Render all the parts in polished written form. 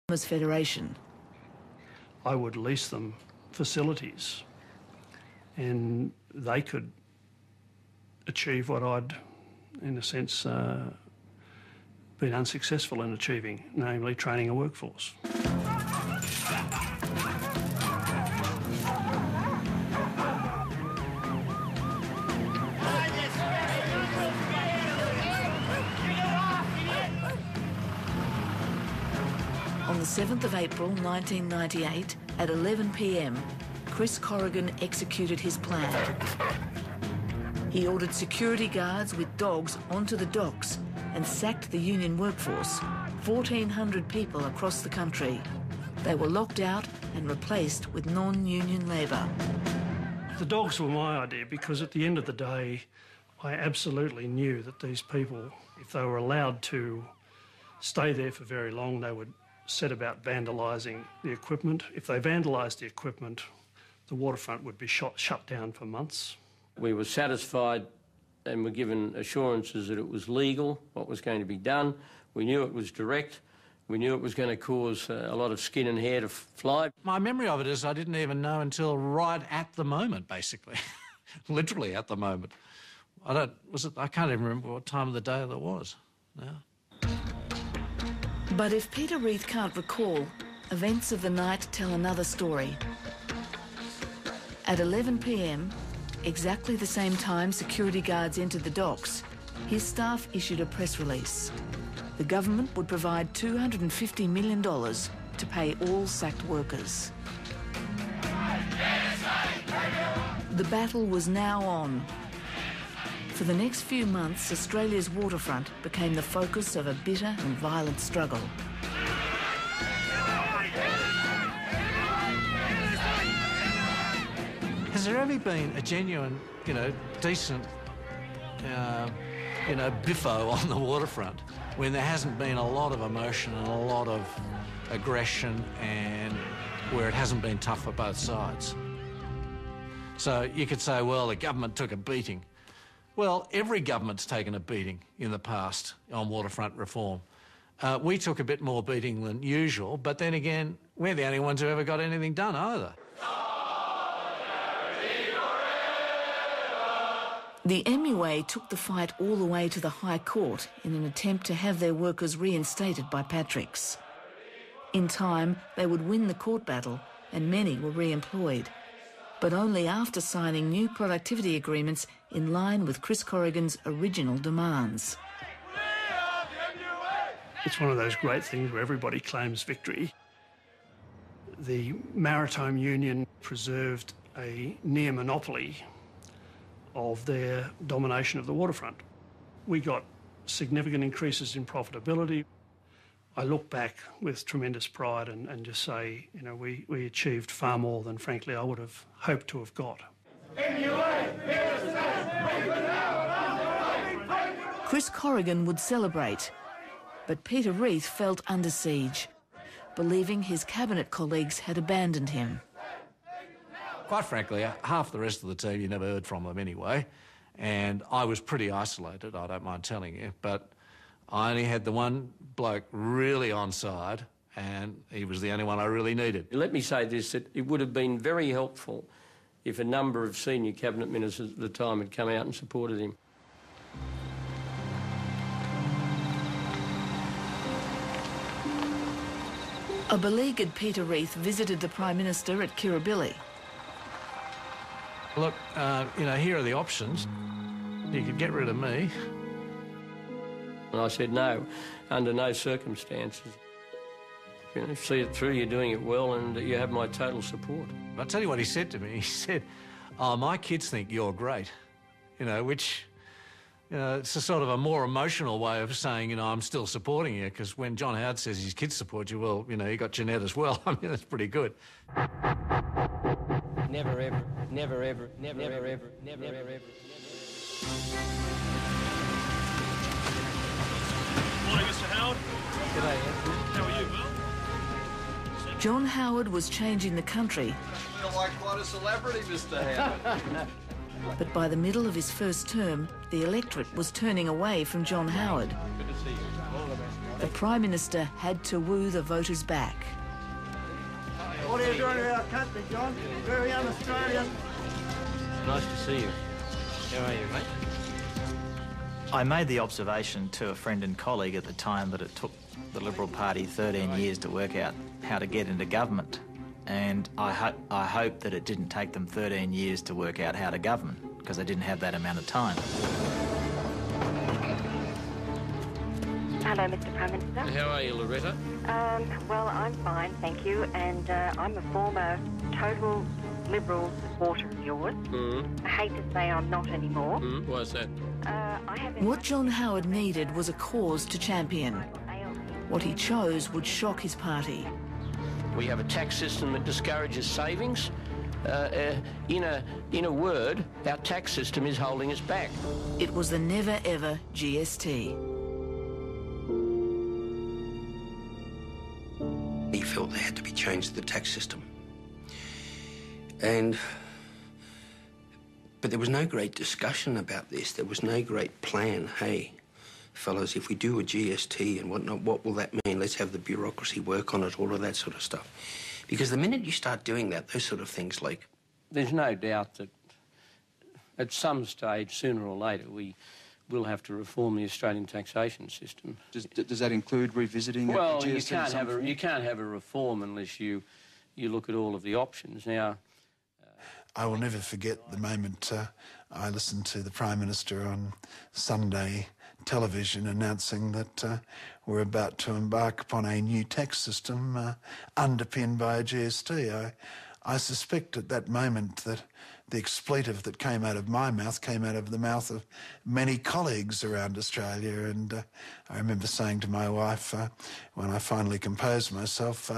Federation. I would lease them facilities and they could achieve what I'd, in a sense, been unsuccessful in achieving, namely training a workforce. On the 7th of April 1998, at 11 p.m, Chris Corrigan executed his plan. He ordered security guards with dogs onto the docks and sacked the union workforce, 1,400 people across the country. They were locked out and replaced with non-union labour. The dogs were my idea because at the end of the day, I absolutely knew that these people, if they were allowed to stay there for very long, they would set about vandalising the equipment. If they vandalised the equipment, the waterfront would be shut down for months. We were satisfied and were given assurances that it was legal, what was going to be done. We knew it was direct. We knew it was going to cause a lot of skin and hair to fly. My memory of it is I didn't even know until right at the moment, basically. Literally at the moment. I can't even remember what time of the day that was now. But if Peter Reith can't recall, events of the night tell another story. At 11 p.m, exactly the same time security guards entered the docks, his staff issued a press release. The government would provide $250 million to pay all sacked workers. The battle was now on. For the next few months, Australia's waterfront became the focus of a bitter and violent struggle. Has there ever been a genuine, decent, biffo on the waterfront when there hasn't been a lot of emotion and a lot of aggression and where it hasn't been tough for both sides? So you could say, well, the government took a beating. Well, every government's taken a beating in the past on waterfront reform. We took a bit more beating than usual, but then again, we're the only ones who ever got anything done either. The MUA took the fight all the way to the High Court in an attempt to have their workers reinstated by Patrick's. In time, they would win the court battle and many were re-employed, but only after signing new productivity agreements in line with Chris Corrigan's original demands. It's one of those great things where everybody claims victory. The Maritime Union preserved a near monopoly of their domination of the waterfront. We got significant increases in profitability. I look back with tremendous pride and just say, we achieved far more than, frankly, I would have hoped to have got. Chris Corrigan would celebrate, but Peter Reith felt under siege, believing his cabinet colleagues had abandoned him. Quite frankly, half the rest of the team you never heard from them anyway, and I was pretty isolated, I don't mind telling you, but I only had the one bloke really on side, and he was the only one I really needed. Let me say this, that it would have been very helpful if a number of senior cabinet ministers at the time had come out and supported him. A beleaguered Peter Reith visited the Prime Minister at Kirribilli. Look, here are the options. You could get rid of me. And I said, no, under no circumstances. See it through, you're doing it well, and you have my total support. I'll tell you what he said to me. He said, my kids think you're great, which, it's a sort of a more emotional way of saying, I'm still supporting you, because when John Howard says his kids support you, well, you got Jeanette as well. I mean, that's pretty good. Never ever, never ever, never ever, ever, never ever, ever. Morning, Mr. Howard. G'day, Anthony. How are you, Bill? John Howard was changing the country. You're like quite a celebrity, Mr. Howard. But by the middle of his first term, the electorate was turning away from John Howard. Good to see you. All the best. The Prime Minister had to woo the voters back. What are you doing to our country, John? Very un-Australian. Nice to see you. How are you, mate? I made the observation to a friend and colleague at the time that it took the Liberal Party 13 years to work out how to get into government. And I hope that it didn't take them 13 years to work out how to govern, because they didn't have that amount of time. Hello, Mr Prime Minister. How are you, Loretta? Well, I'm fine, thank you, and I'm a former total Liberal supporter of yours. I hate to say I'm not anymore. Why's that? What John Howard needed was a cause to champion. What he chose would shock his party. We have a tax system that discourages savings. In a word, our tax system is holding us back. It was the never-ever GST. He felt there had to be change to the tax system. But there was no great discussion about this. There was no great plan. Hey, fellas, if we do a GST and whatnot, what will that mean? Let's have the bureaucracy work on it, all of that sort of stuff. Because the minute you start doing that, those sort of things like... There's no doubt that at some stage, sooner or later, we will have to reform the Australian taxation system. Does that include revisiting well, the GST? You can't have a reform unless you look at all of the options. Now, I will never forget the moment I listened to the Prime Minister on Sunday television announcing that we're about to embark upon a new tax system underpinned by a GST. I suspect at that moment that the expletive that came out of my mouth came out of the mouth of many colleagues around Australia, and I remember saying to my wife when I finally composed myself,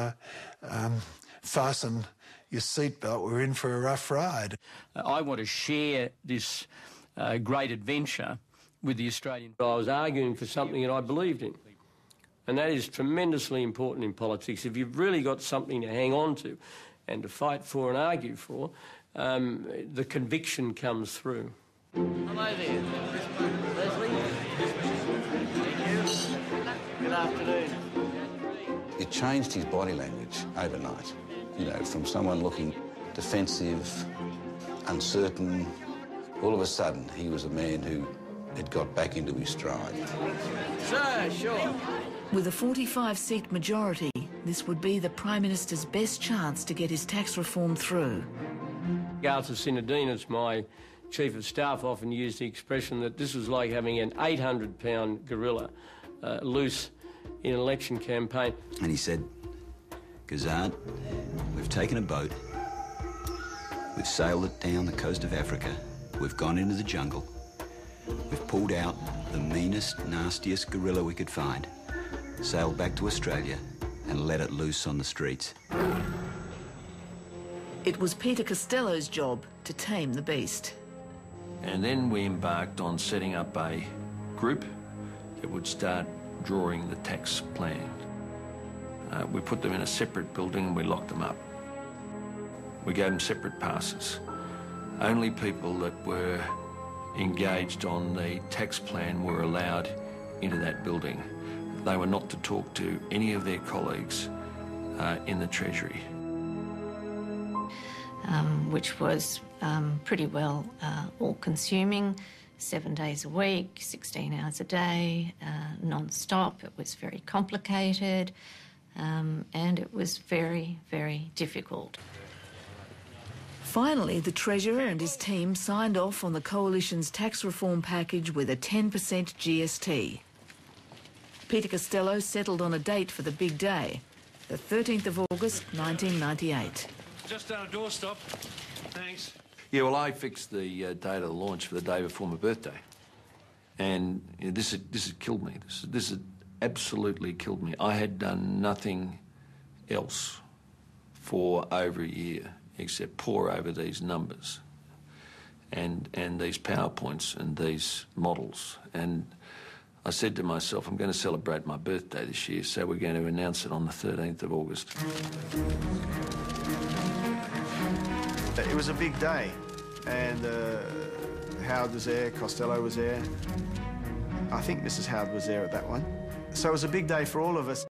fasten your seatbelt, we're in for a rough ride. I want to share this great adventure with the Australian. I was arguing for something that I believed in, and that is tremendously important in politics. If you've really got something to hang on to and to fight for and argue for, the conviction comes through. Hello there. Leslie. Thank you. Good afternoon. It changed his body language overnight. You know, from someone looking defensive, uncertain, all of a sudden he was a man who had got back into his stride. Sure. With a 45-seat majority, this would be the Prime Minister's best chance to get his tax reform through. Arthur Sinodinos, my Chief of Staff, often used the expression that this was like having an 800-pound gorilla loose in an election campaign. And he said, Gazard, we've taken a boat, we've sailed it down the coast of Africa, we've gone into the jungle, we've pulled out the meanest, nastiest gorilla we could find, sailed back to Australia and let it loose on the streets. It was Peter Costello's job to tame the beast. And then we embarked on setting up a group that would start drawing the tax plan. We put them in a separate building and we locked them up. We gave them separate passes. Only people that were engaged on the tax plan were allowed into that building. They were not to talk to any of their colleagues in the Treasury. Which was pretty well all-consuming, 7 days a week, 16 hours a day, non-stop. It was very complicated, and it was very, very difficult. Finally, the Treasurer and his team signed off on the Coalition's tax reform package with a 10% GST. Peter Costello settled on a date for the big day, the 13th of August, 1998. Just down a doorstop. Thanks. Yeah, well, I fixed the date of the launch for the day before my birthday. And you know, this had killed me. This had absolutely killed me. I had done nothing else for over a year except pore over these numbers and these PowerPoints and these models. And I said to myself, I'm going to celebrate my birthday this year, so we're going to announce it on the 13th of August. It was a big day, and Howard was there, Costello was there. I think Mrs. Howard was there at that one. So it was a big day for all of us.